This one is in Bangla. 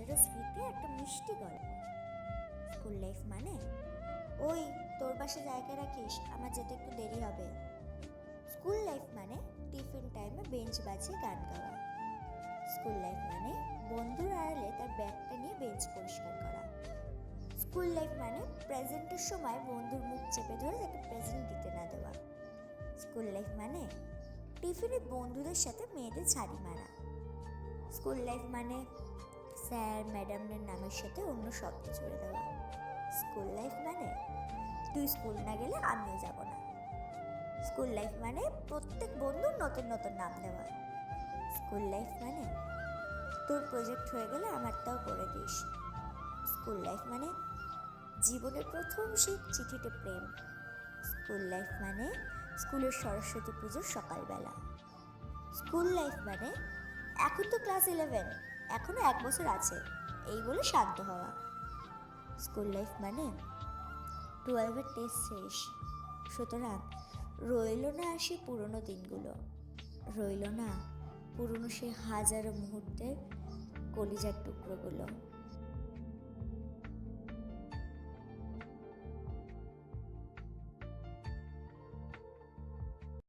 হাজারো স্মৃতি, একটা মিষ্টি গল্প। স্কুল লাইফ মানে, ওই তোর পাশে জায়গা রাখিস, আমার যেতে একটু দেরি হবে। স্কুল লাইফ মানে টিফিন টাইমে বেঞ্চ বাজিয়ে গান গাওয়া। স্কুল লাইফ মানে বন্ধুর আড়ালে তার ব্যাগটা নিয়ে বেঞ্চ পরিষ্কার করা। স্কুল লাইফ মানে প্রেজেন্টের সময় বন্ধুর মুখ চেপে ধরে তাকে প্রেজেন্ট দিতে না দেওয়া। স্কুল লাইফ মানে টিফিনে বন্ধুদের সাথে মেয়েদের ছাড়ি মারা। স্কুল লাইফ মানে স্যার ম্যাডামদের নামের সাথে অন্য শব্দ জুড়ে দেওয়া। স্কুল লাইফ মানে তুই স্কুল না গেলে আমিও যাব না। স্কুল লাইফ মানে প্রত্যেক বন্ধুর নতুন নতুন নাম দেওয়া। স্কুল লাইফ মানে তোর প্রজেক্ট হয়ে গেলে আমারটাও করে দিস। স্কুল লাইফ মানে জীবনের প্রথম সেই চিঠিতে প্রেম। স্কুল লাইফ মানে স্কুলের সরস্বতী পুজোর সকালবেলা। স্কুল লাইফ মানে এখন তো ক্লাস 11, এখনো 1 বছর আছে, এই বলে শান্ত হওয়া। স্কুল লাইফ মানে 12-এর টেস্ট শেষ, সুতরাং রইল না আর সে পুরনো দিনগুলো, রইল না পুরনো সে হাজারো মুহূর্তের কলিজার টুকরোগুলো।